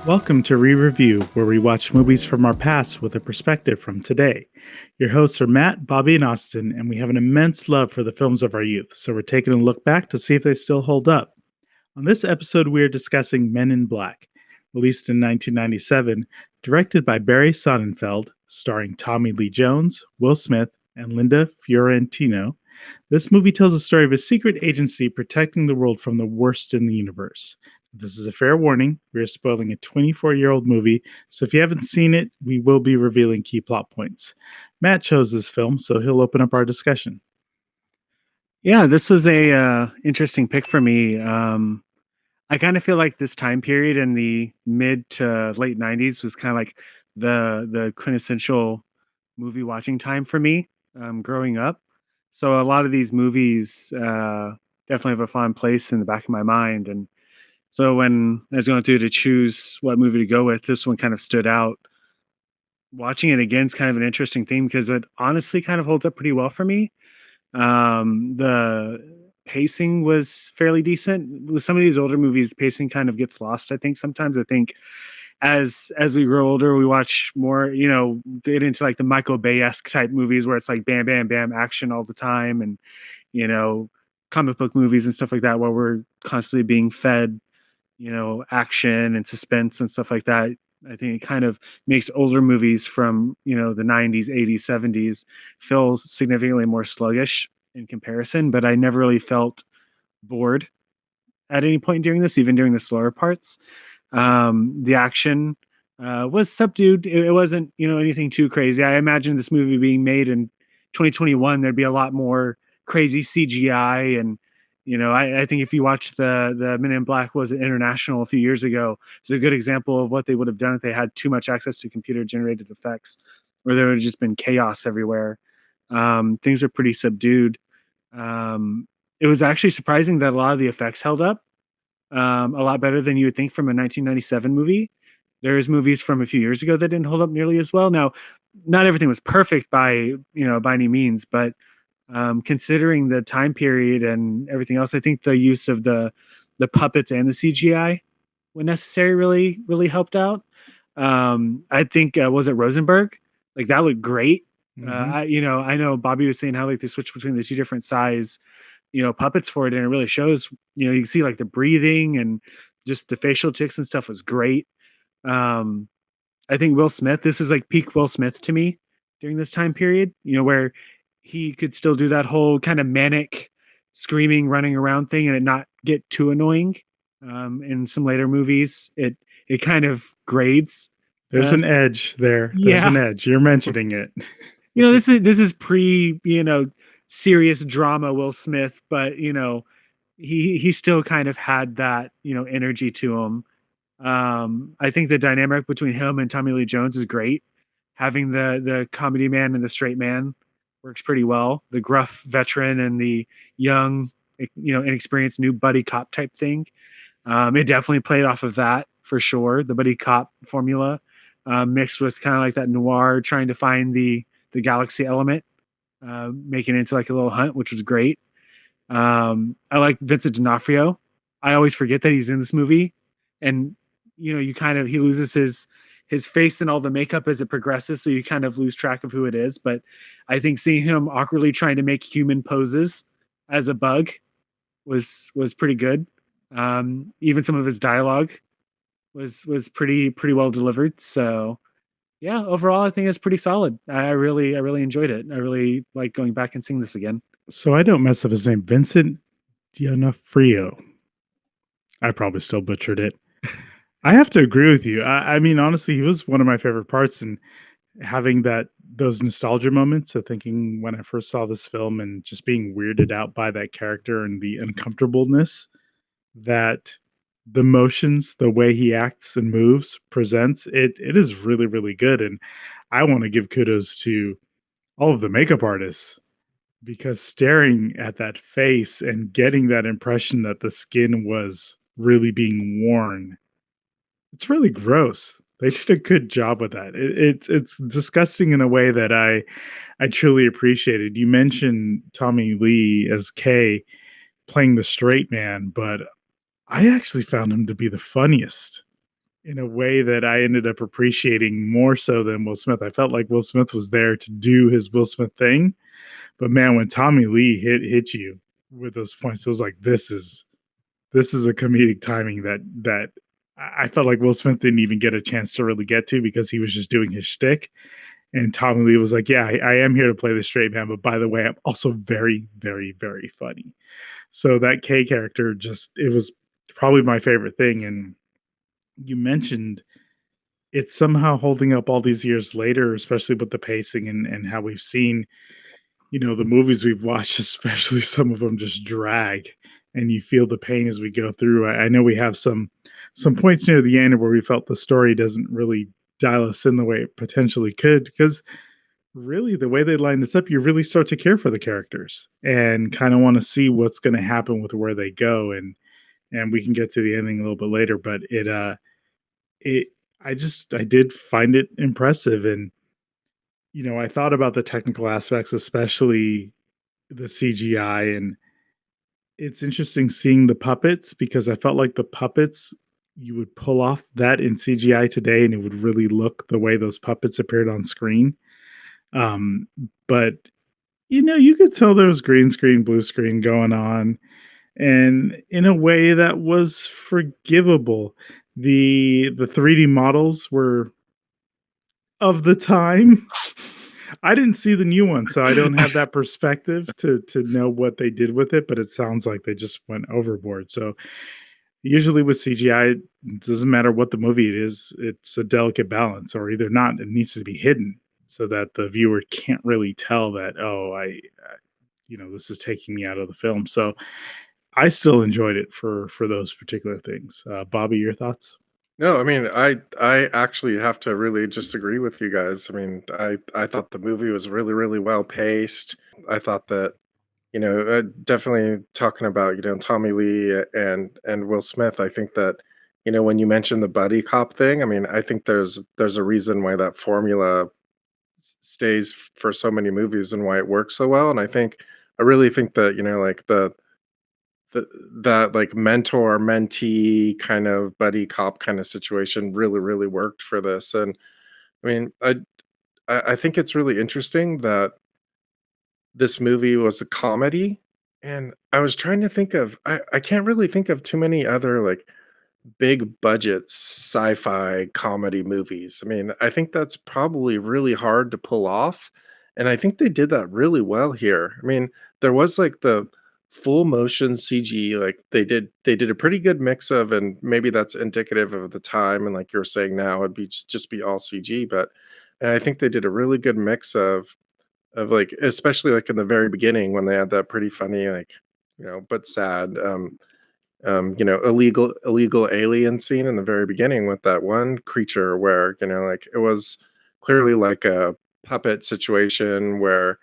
Welcome to ReReview, where we watch movies from our past with a perspective from today. Your hosts are Matt, Bobby, and Austin, and we have an immense love for the films of our youth, so we're taking a look back to see if they still hold up. On this episode, we are discussing Men in Black, released in 1997, directed by Barry Sonnenfeld, starring Tommy Lee Jones, Will Smith, and Linda Fiorentino. This movie tells the story of a secret agency protecting the world from the worst in the universe. This is a fair warning. We are spoiling a 24-year-old movie, so if you haven't seen it, we will be revealing key plot points. Matt chose this film, so he'll open up our discussion. Yeah, this was a interesting pick for me. I kind of feel like this time period in the mid to late '90s was kind of like the quintessential movie watching time for me growing up. So a lot of these movies definitely have a fond place in the back of my mind. And so when I was going through to choose what movie to go with, this one kind of stood out. Watching it again is kind of an interesting thing because it honestly kind of holds up pretty well for me. The pacing was fairly decent. With some of these older movies, pacing kind of gets lost. I think sometimes as we grow older, we watch more, get into like the Michael Bay-esque type movies where it's like bam, bam, bam, action all the time, and you know, comic book movies and stuff like that, where we're constantly being fed, action and suspense and stuff like that. I think it kind of makes older movies from, the 90s, 80s, 70s feel significantly more sluggish in comparison, but I never really felt bored at any point during this, even during the slower parts. The action was subdued. It wasn't, anything too crazy. I imagine this movie being made in 2021, there'd be a lot more crazy CGI. And I think if you watch the Men in Black was International a few years ago, it's a good example of what they would have done if they had too much access to computer generated effects, where there would have just been chaos everywhere. Things are pretty subdued. It was actually surprising that a lot of the effects held up a lot better than you would think from a 1997 movie. There's movies from a few years ago that didn't hold up nearly as well. Now, not everything was perfect by any means, but considering the time period and everything else, I think the use of the puppets and the CGI when necessary really helped out. I think was it Rosenberg? Like that looked great. I know Bobby was saying how like they switched between the two different size, puppets for it, and it really shows. You can see like the breathing and just the facial tics and stuff was great. I think Will Smith, this is like peak Will Smith to me during this time period, where he could still do that whole kind of manic screaming, running around thing and it not get too annoying. In some later movies, it kind of grades. There's an edge there. There's an edge. You're mentioning it. This is pre, serious drama Will Smith, but he still kind of had that, energy to him. I think the dynamic between him and Tommy Lee Jones is great. Having the comedy man and the straight man works pretty well. The gruff veteran and the young, inexperienced new buddy cop type thing. It definitely played off of that for sure. The buddy cop formula mixed with kind of like that noir, trying to find the galaxy element, making it into like a little hunt, which was great. I like Vincent D'onofrio. I always forget that he's in this movie, and he loses his face and all the makeup as it progresses, so you kind of lose track of who it is. But I think seeing him awkwardly trying to make human poses as a bug was pretty good. Even some of his dialogue was pretty well delivered. So yeah, overall I think it's pretty solid. I really enjoyed it. I really like going back and seeing this again. So I don't mess up his name. Vincent D'onofrio. I probably still butchered it. I have to agree with you. I mean, honestly, he was one of my favorite parts, and having those nostalgia moments of thinking when I first saw this film and just being weirded out by that character and the uncomfortableness that the motions, the way he acts and moves, presents, it is really, really good. And I want to give kudos to all of the makeup artists, because staring at that face and getting that impression that the skin was really being worn, it's really gross. They did a good job with that. It's disgusting in a way that I truly appreciated. You mentioned Tommy Lee as K playing the straight man, but I actually found him to be the funniest in a way that I ended up appreciating more so than Will Smith. I felt like Will Smith was there to do his Will Smith thing, but man, when Tommy Lee hit you with those points, it was like this is a comedic timing that I felt like Will Smith didn't even get a chance to really get to because he was just doing his shtick. And Tommy Lee was like, "Yeah, I am here to play the straight man, but by the way, I'm also very, very, very funny." So that K character just it was probably my favorite thing. And you mentioned it's somehow holding up all these years later, especially with the pacing and how we've seen, the movies we've watched, especially some of them just drag and you feel the pain as we go through. I know we have some points near the end where we felt the story doesn't really dial us in the way it potentially could because really the way they line this up, you really start to care for the characters and kind of want to see what's going to happen with where they go. And we can get to the ending a little bit later, but it I did find it impressive. And I thought about the technical aspects, especially the CGI. And it's interesting seeing the puppets because I felt like the puppets, you would pull off that in CGI today and it would really look the way those puppets appeared on screen. Um, but you could tell there was green screen, blue screen going on, and in a way that was forgivable. The 3D models were of the time. I didn't see the new one, so I don't have that perspective to know what they did with it, but it sounds like they just went overboard. So usually with CGI, it doesn't matter what the movie it is, it's a delicate balance, or either not, it needs to be hidden so that the viewer can't really tell that, oh, this is taking me out of the film. So I still enjoyed it for those particular things. Bobby, your thoughts? No, I mean, I actually have to really just agree with you guys. I mean, I thought the movie was really, really well paced. I thought that, definitely talking about, Tommy Lee and Will Smith, I think that, when you mentioned the buddy cop thing, I mean, I think there's a reason why that formula stays for so many movies and why it works so well. And I really think that, like that like mentor mentee kind of buddy cop kind of situation really really worked for this. And I mean I think it's really interesting that this movie was a comedy, and I was trying to think of I can't really think of too many other like big budget sci-fi comedy movies. I mean, I think that's probably really hard to pull off, and I think they did that really well here. I mean, there was like the full motion CG, like they did a pretty good mix of, and maybe that's indicative of the time, and like you're saying now, it'd be just be all CG, but and I think they did a really good mix of like especially like in the very beginning when they had that pretty funny like but sad illegal alien scene in the very beginning with that one creature where, like it was clearly like a puppet situation where,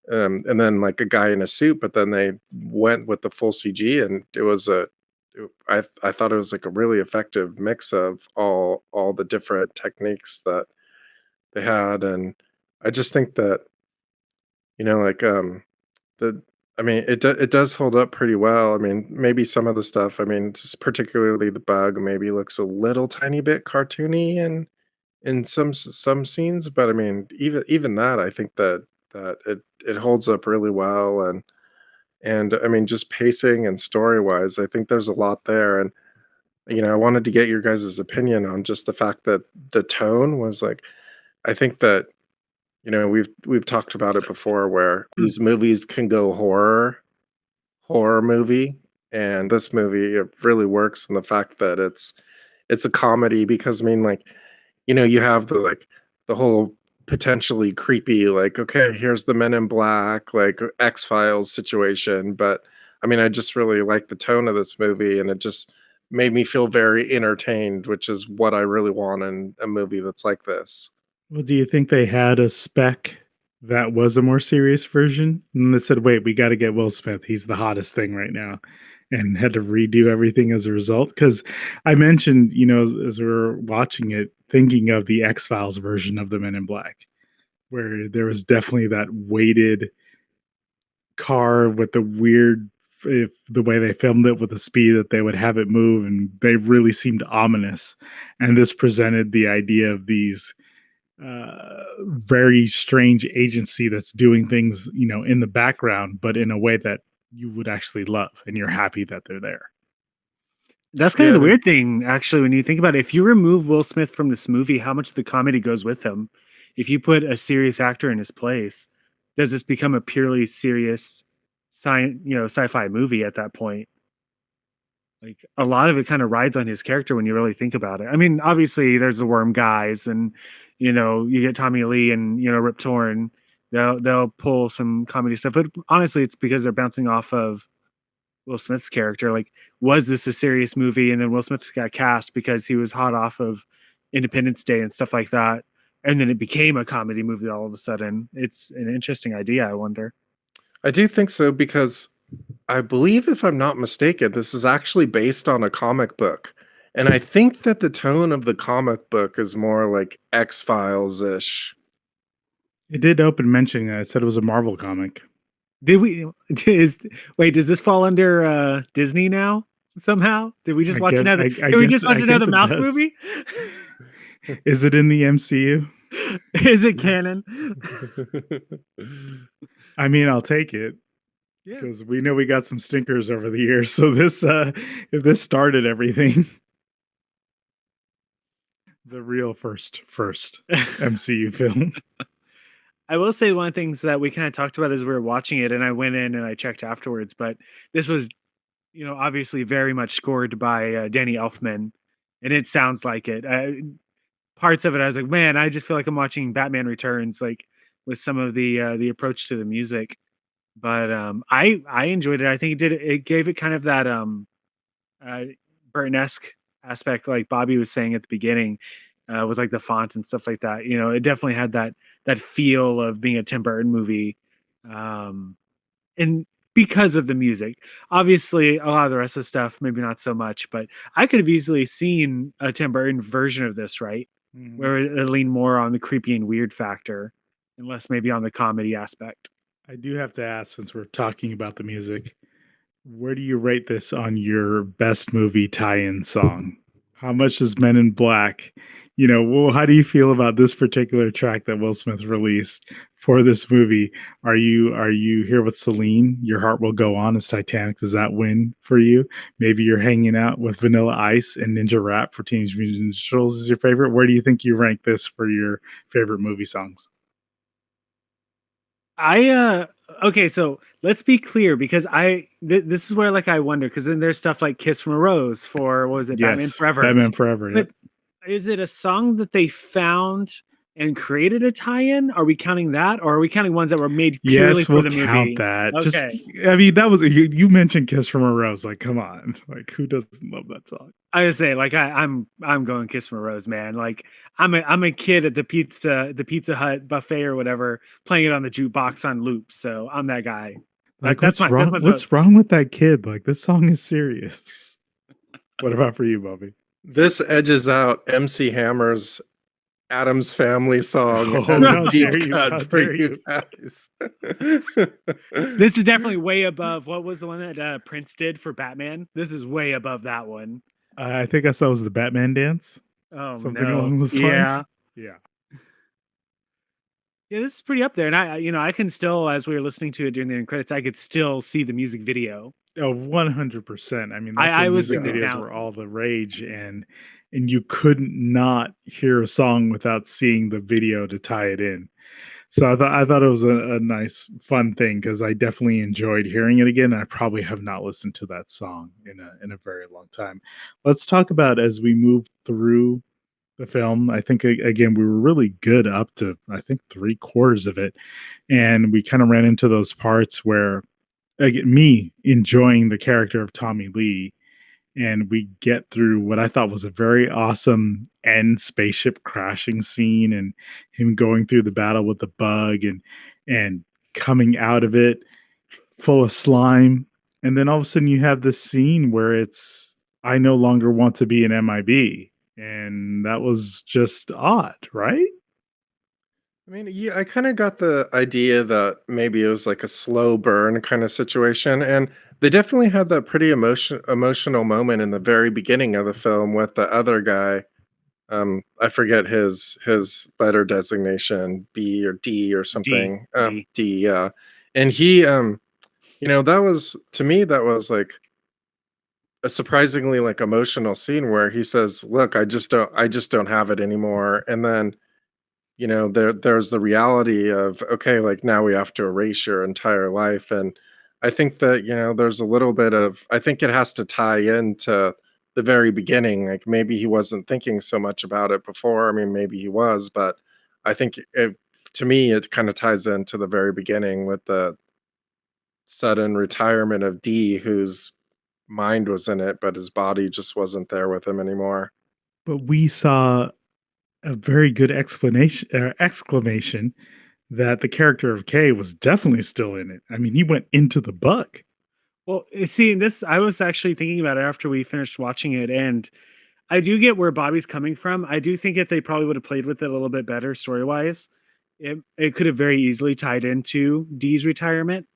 and then like a guy in a suit, but then they went with the full CG and it was I thought it was like a really effective mix of all the different techniques that they had. And I just think that, like, the I mean, it does hold up pretty well. I mean, maybe some of the stuff, I mean, just particularly the bug maybe looks a little tiny bit cartoony in some scenes, but I mean, even that, I think that it holds up really well. And I mean, just pacing and story-wise, I think there's a lot there. And, I wanted to get your guys' opinion on just the fact that the tone was like I think that we've talked about it before where these movies can go horror movie, and this movie, it really works in the fact that it's a comedy because, I mean, like, you have the whole potentially creepy, like, okay, here's the Men in Black, like, X-Files situation, but, I mean, I just really like the tone of this movie, and it just made me feel very entertained, which is what I really want in a movie that's like this. Well, do you think they had a spec that was a more serious version? And they said, wait, we got to get Will Smith. He's the hottest thing right now. And had to redo everything as a result. Because I mentioned, as we were watching it, thinking of the X Files version of the Men in Black, where there was definitely that weighted car with the weird if the way they filmed it with the speed that they would have it move, and they really seemed ominous. And this presented the idea of these very strange agency that's doing things, in the background, but in a way that you would actually love, and you're happy that they're there. That's kind of Yeah, the weird thing, actually, when you think about it. If you remove Will Smith from this movie, how much of the comedy goes with him? If you put a serious actor in his place, does this become a purely serious sci-fi movie at that point? Like, a lot of it kind of rides on his character when you really think about it. I mean, obviously there's the worm guys, and you get Tommy Lee and Rip Torn. They'll pull some comedy stuff, but honestly, it's because they're bouncing off of Will Smith's character. Like, was this a serious movie? And then Will Smith got cast because he was hot off of Independence Day and stuff like that. And then it became a comedy movie all of a sudden. It's an interesting idea, I wonder. I do think so, because I believe, if I'm not mistaken, this is actually based on a comic book. And I think that the tone of the comic book is more like X-Files-ish. It did open mentioning that. It said it was a Marvel comic. Does this fall under Disney now somehow? Did we just watch another Mouse does. movie? Is it in the MCU? Is it canon? I mean, I'll take it. Yeah. Because we know we got some stinkers over the years. So this, if this started everything, the real first MCU film. I will say one of the things that we kind of talked about as we were watching it, and I went in and I checked afterwards, but this was, obviously very much scored by Danny Elfman, and it sounds like it. Parts of it, I was like, man, I just feel like I'm watching Batman Returns, like with some of the approach to the music. But I enjoyed it. I think it gave it kind of that Burton-esque aspect, like Bobby was saying at the beginning, with like the fonts and stuff like that. It definitely had that feel of being a Tim Burton movie, and because of the music. Obviously, a lot of the rest of the stuff, maybe not so much, but I could have easily seen a Tim Burton version of this, right? Mm-hmm. Where it leaned more on the creepy and weird factor, and less maybe on the comedy aspect. I do have to ask, since we're talking about the music, where do you rate this on your best movie tie-in song? How much is Men in Black? How do you feel about this particular track that Will Smith released for this movie? Are you here with Celine? Your Heart Will Go On is Titanic. Does that win for you? Maybe you're hanging out with Vanilla Ice and Ninja Rap for Teenage Mutant Ninja Turtles is your favorite. Where do you think you rank this for your favorite movie songs? Okay, so let's be clear, because this is where I wonder, because then there's stuff like Kiss from a Rose for, what was it? Yes, Batman Forever. Batman Forever. But is it a song that they found and created a tie-in? Are we counting that, or are we counting ones that were made purely for the movie? Yes, we'll count that. Okay. That was you mentioned Kiss from a Rose. Like, come on, like, who doesn't love that song? I would say, like, I'm going Kiss from a Rose, man. Like, I'm a kid at the Pizza Hut buffet or whatever, playing it on the jukebox on loop. So I'm that guy. Like, what's wrong with that kid? Like, this song is serious. What about for you, Bobby? This edges out MC Hammer's Addams Family song as a deep cut for you guys. This is definitely way above. What was the one that Prince did for Batman? This is way above that one. I think I saw it was the Batman dance. Oh, something along those lines. Yeah, this is pretty up there. And I can still, as we were listening to it during the end credits, I could still see the music video. Oh, 100%. I mean, that's when music videos were all the rage, and you couldn't not hear a song without seeing the video to tie it in. So I thought it was a nice, fun thing, because I definitely enjoyed hearing it again. I probably have not listened to that song in a very long time. Let's talk about, as we move through the film, I think, again, we were really good up to, I think, 3/4 of it. And we kind of ran into those parts where, again, me enjoying the character of Tommy Lee, and we get through what I thought was a very awesome end spaceship crashing scene, and him going through the battle with the bug and coming out of it full of slime. And then all of a sudden you have this scene where it's, I no longer want to be an MIB. And that was just odd, right? I mean, yeah, I kind of got the idea that maybe it was like a slow burn kind of situation, and they definitely had that pretty emotional moment in the very beginning of the film with the other guy. I forget his letter designation, B or D or D. something. D. D, yeah. And he, that was to me that was like a surprisingly like emotional scene where he says, "Look, I just don't have it anymore." And then there's the reality of, okay, like now we have to erase your entire life. And I think that, there's a little bit of, I think it has to tie into the very beginning. Like maybe he wasn't thinking so much about it before. I mean, maybe he was, but I think to me, it kind of ties into the very beginning with the sudden retirement of D, whose mind was in it, but his body just wasn't there with him anymore. But we saw a very good exclamation that the character of Kay was definitely still in it. I mean, he went into the buck. Well, see, this I was actually thinking about it after we finished watching it, and I do get where Bobby's coming from. I do think if they probably would have played with it a little bit better story wise, it could have very easily tied into D's retirement.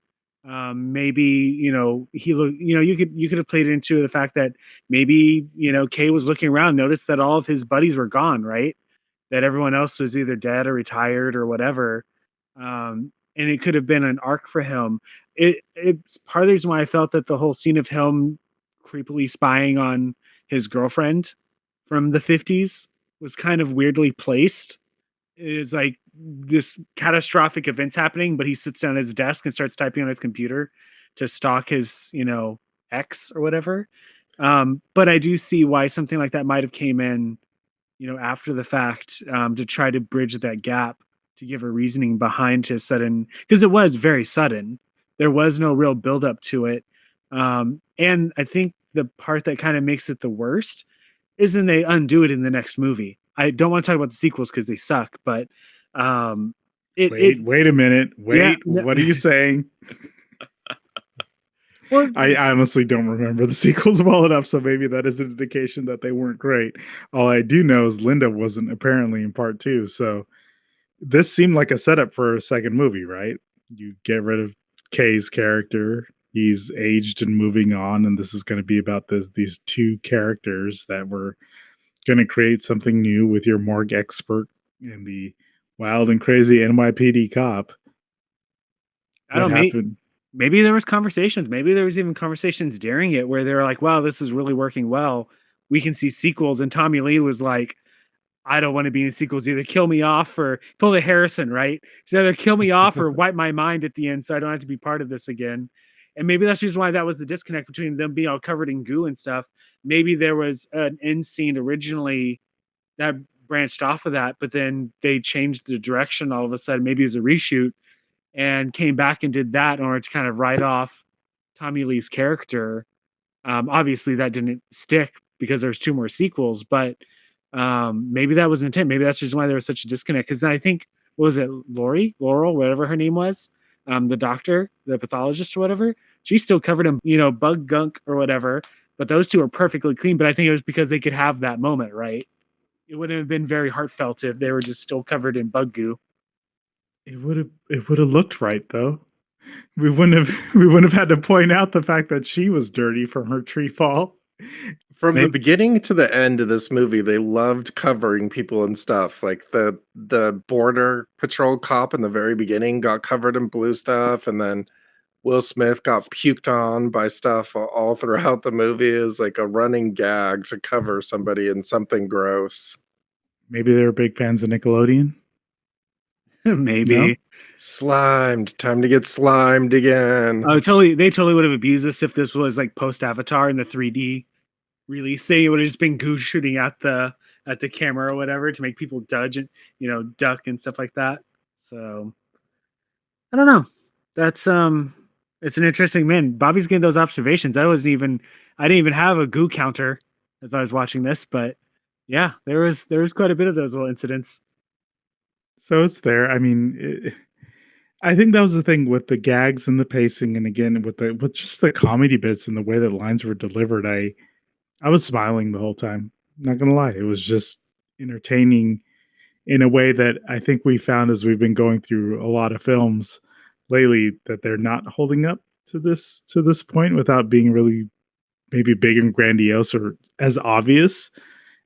Maybe you could have played into the fact that maybe Kay was looking around, noticed that all of his buddies were gone, right? That everyone else was either dead or retired or whatever. And it could have been an arc for him. It's part of the reason why I felt that the whole scene of him creepily spying on his girlfriend from the 50s was kind of weirdly placed. Is like this catastrophic events happening, but he sits down at his desk and starts typing on his computer to stalk his, ex or whatever. But I do see why something like that might have came in, after the fact, to try to bridge that gap, to give a reasoning behind his sudden, because it was very sudden. There was no real build up to it. And I think the part that kind of makes it the worst is when they undo it in the next movie. I don't want to talk about the sequels because they suck, but Wait a minute. Yeah, What are you saying? well, I honestly don't remember the sequels well enough, so maybe that is an indication that they weren't great. All I do know is Linda wasn't apparently in part 2, so this seemed like a setup for a second movie, right? You get rid of Kay's character. He's aged and moving on, and this is going to be about these two characters that were going to create something new with your morgue expert and the wild and crazy NYPD cop. I don't know. Maybe there was conversations. Maybe there was even conversations during it where they were like, "Wow, this is really working well. We can see sequels." And Tommy Lee was like, "I don't want to be in sequels. Either kill me off or pull a Harrison, right? So either kill me off or wipe my mind at the end, so I don't have to be part of this again." And maybe that's just why that was the disconnect between them being all covered in goo and stuff. Maybe there was an end scene originally that branched off of that, but then they changed the direction all of a sudden. Maybe it was a reshoot and came back and did that in order to kind of write off Tommy Lee's character. Obviously, that didn't stick because there's 2 more sequels, but maybe that was intent. Maybe that's just why there was such a disconnect. Because I think, what was it, Laurel, whatever her name was, the doctor, the pathologist or whatever, she's still covered in, bug gunk or whatever, but those 2 are perfectly clean. But I think it was because they could have that moment, right? It wouldn't have been very heartfelt if they were just still covered in bug goo. It would have looked right though. We wouldn't have had to point out the fact that she was dirty from her tree fall. From the beginning to the end of this movie, they loved covering people and stuff. Like the border patrol cop in the very beginning got covered in blue stuff, and then Will Smith got puked on by stuff all throughout the movie. It was like a running gag to cover somebody in something gross. Maybe they were big fans of Nickelodeon. Maybe. No? Slimed. Time to get slimed again. Oh, totally. They totally would have abused this if this was like post Avatar in the 3D release thing. It would have just been goo shooting at the camera or whatever to make people dodge and duck and stuff like that. So I don't know. That's it's an interesting man. Bobby's getting those observations. I didn't even have a goo counter as I was watching this, but yeah, there was quite a bit of those little incidents. So it's there. I mean, I think that was the thing with the gags and the pacing, and again with just the comedy bits and the way that lines were delivered. I was smiling the whole time. Not gonna lie, it was just entertaining in a way that I think we found as we've been going through a lot of films lately, that they're not holding up to this point without being really maybe big and grandiose or as obvious.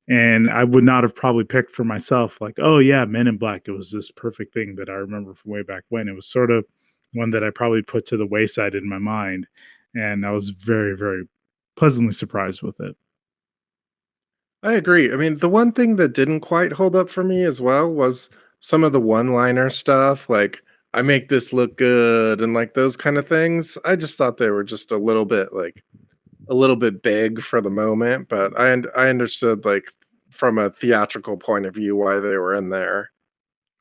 And I would not have probably picked for myself, like, oh yeah, Men in Black. It was this perfect thing that I remember from way back when. It was sort of one that I probably put to the wayside in my mind. And I was very, very pleasantly surprised with it. I agree. I mean, the one thing that didn't quite hold up for me as well was some of the one-liner stuff, like I make this look good and like those kind of things. I just thought they were just a little bit big for the moment, but I understood like from a theatrical point of view why they were in there.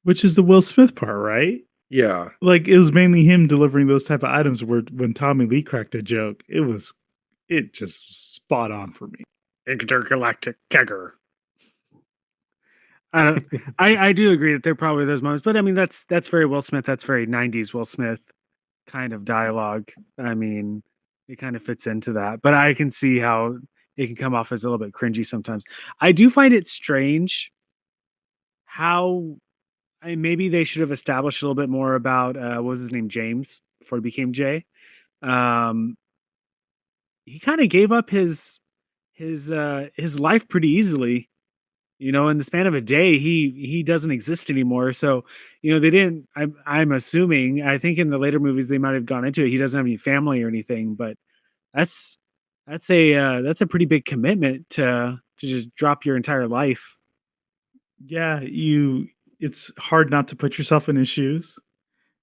Which is the Will Smith part, right? Yeah. Like it was mainly him delivering those type of items where when Tommy Lee cracked a joke, it just spot on for me. Intergalactic kegger. I don't. I do agree that there are probably those moments, but I mean that's very Will Smith. That's very '90s Will Smith kind of dialogue. I mean, it kind of fits into that, but I can see how it can come off as a little bit cringy sometimes. I do find it strange how maybe they should have established a little bit more about what was his name, James, before he became Jay. Um, he kind of gave up his life pretty easily. You know, in the span of a day, he doesn't exist anymore. So, you know, they didn't. I'm assuming. I think in the later movies they might have gone into it. He doesn't have any family or anything, but that's that's a pretty big commitment to just drop your entire life. Yeah, it's hard not to put yourself in his shoes,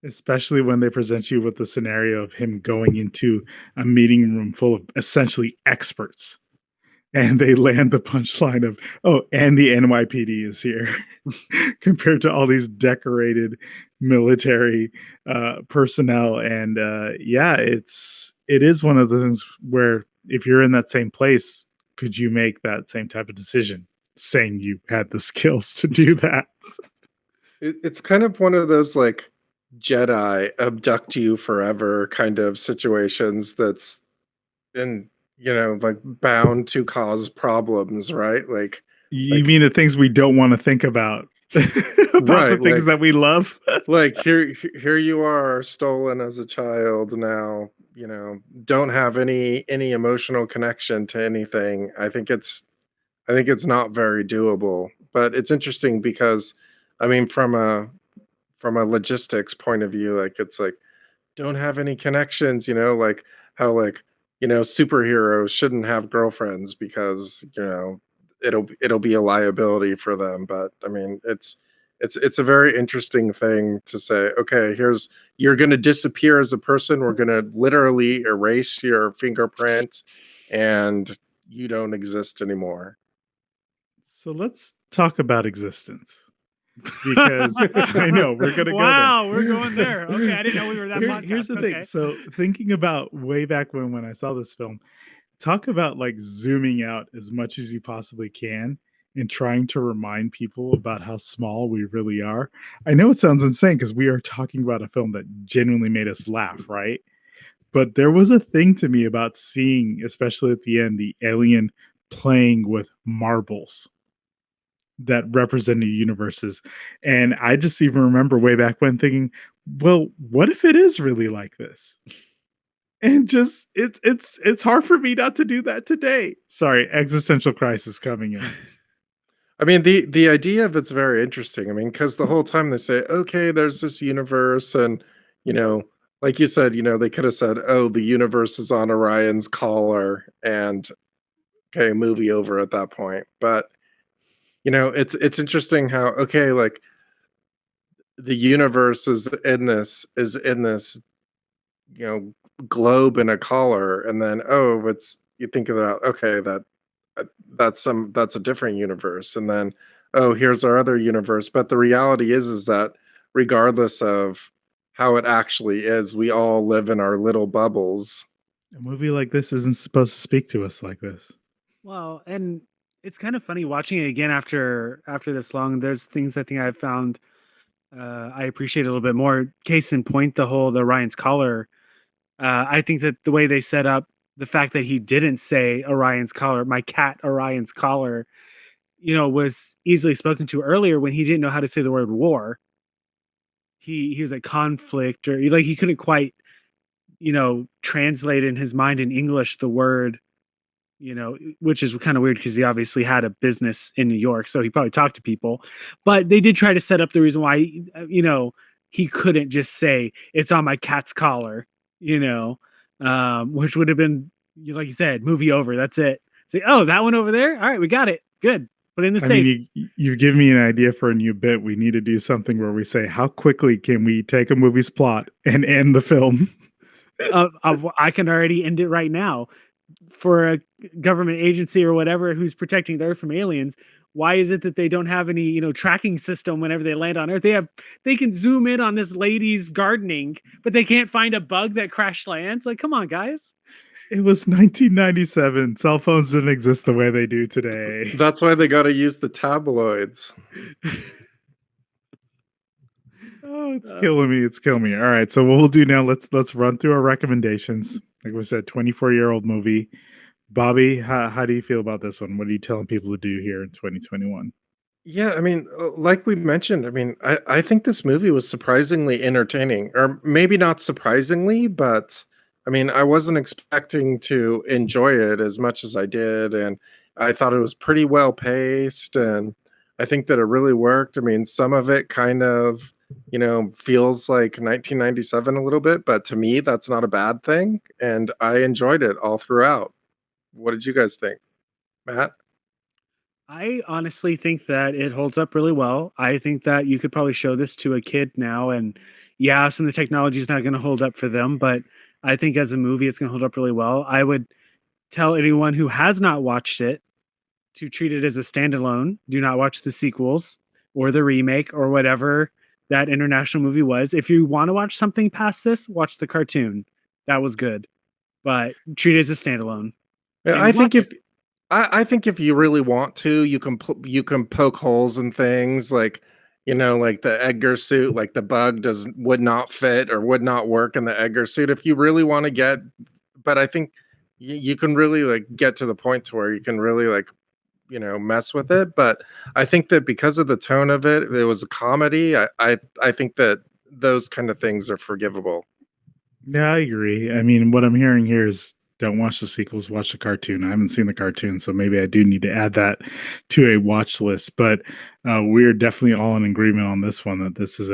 especially when they present you with the scenario of him going into a meeting room full of essentially experts. And they land the punchline of, oh, and the NYPD is here, compared to all these decorated military personnel. And yeah, it is one of the things where if you're in that same place, could you make that same type of decision, saying you had the skills to do that? It's kind of one of those like Jedi abduct you forever kind of situations that's in, like bound to cause problems, right? You Like mean the things we don't want to think about, about the right, things that we love? like here you are stolen as a child now, don't have any emotional connection to anything. I think it's not very doable, but it's interesting because I mean from a logistics point of view, like it's like don't have any connections, like how like, superheroes shouldn't have girlfriends because, it'll be a liability for them. But I mean, it's a very interesting thing to say, okay, you're going to disappear as a person. We're going to literally erase your fingerprint and you don't exist anymore. So let's talk about existence. Because I know we're gonna go there. Wow, we're going there. Okay, I didn't know we were that podcast. Here's the thing. Okay. So thinking about way back when I saw this film, talk about like zooming out as much as you possibly can and trying to remind people about how small we really are. I know it sounds insane because we are talking about a film that genuinely made us laugh, right? But there was a thing to me about seeing, especially at the end, the alien playing with marbles that represented universes. And I just even remember way back when thinking, well, what if it is really like this? And just it's hard for me not to do that today. Sorry, existential crisis coming in. I mean, the idea of it's very interesting. I mean, because the whole time they say, okay, there's this universe, and you know, like you said, they could have said, oh, the universe is on Orion's collar, and okay, movie over at that point. But it's interesting how okay, like the universe is in this, you know, globe in a collar, and then oh, it's you think about okay, that's a different universe, and then oh, here's our other universe. But the reality is that regardless of how it actually is, we all live in our little bubbles. A movie like this isn't supposed to speak to us like this. Well, and it's kind of funny watching it again after this long. There's things I think I've found I appreciate a little bit more. Case in point, the Orion's collar. I think that the way they set up the fact that he didn't say Orion's collar, my cat Orion's collar, was easily spoken to earlier when he didn't know how to say the word war. He was like conflict, or like he couldn't quite, translate in his mind in English the word, which is kind of weird because he obviously had a business in New York, so he probably talked to people. But they did try to set up the reason why, he couldn't just say it's on my cat's collar, which would have been, like you said, movie over. That's it. Say, oh, that one over there. All right, we got it. Good. Put it in the I safe. mean, you've given me an idea for a new bit. We need to do something where we say, how quickly can we take a movie's plot and end the film? I can already end it right now. For a government agency or whatever who's protecting the Earth from aliens, why is it that they don't have any, tracking system whenever they land on Earth? They can zoom in on this lady's gardening, but they can't find a bug that crash lands. Like, come on, guys. It was 1997. Cell phones didn't exist the way they do today. That's why they got to use the tabloids. Oh, it's killing me. It's killing me. All right. So what we'll do now, let's run through our recommendations. Like we said, 24-year-old movie. Bobby, how do you feel about this one? What are you telling people to do here in 2021? Yeah, I mean, like we mentioned, I mean, I think this movie was surprisingly entertaining, or maybe not surprisingly, but I mean, I wasn't expecting to enjoy it as much as I did, and I thought it was pretty well paced, and I think that it really worked. I mean, some of it kind of, feels like 1997 a little bit, but to me, that's not a bad thing, and I enjoyed it all throughout. What did you guys think, Matt? I honestly think that it holds up really well. I think that you could probably show this to a kid now, and yeah, some of the technology is not going to hold up for them, but I think as a movie, it's going to hold up really well. I would tell anyone who has not watched it to treat it as a standalone. Do not watch the sequels or the remake or whatever that international movie was. If you want to watch something past this, watch the cartoon. That was good, but treat it as a standalone. Yeah, I think if you really want to, you can poke holes in things like, like the Edgar suit, like the bug would not fit or would not work in the Edgar suit. If you really want to but I think you can really like get to the point to where you can really like, mess with it. But I think that because of the tone of it, it was a comedy. I think that those kind of things are forgivable. Yeah, I agree. I mean, what I'm hearing here is don't watch the sequels, watch the cartoon. I haven't seen the cartoon, so maybe I do need to add that to a watch list. But we're definitely all in agreement on this one that this is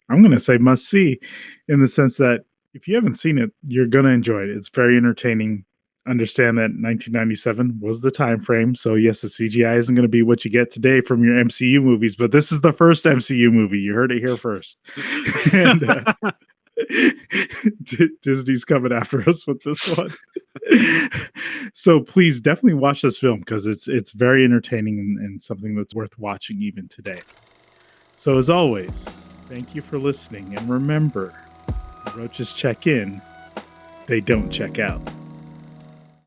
I'm going to say must see, in the sense that if you haven't seen it, you're going to enjoy it. It's very entertaining. Understand that 1997 was the time frame. So yes, the CGI isn't going to be what you get today from your MCU movies, but this is the first MCU movie. You heard it here first. And Disney's coming after us with this one. So please definitely watch this film because it's very entertaining and something that's worth watching even today. So as always, thank you for listening, and remember, the roaches check in, they don't check out.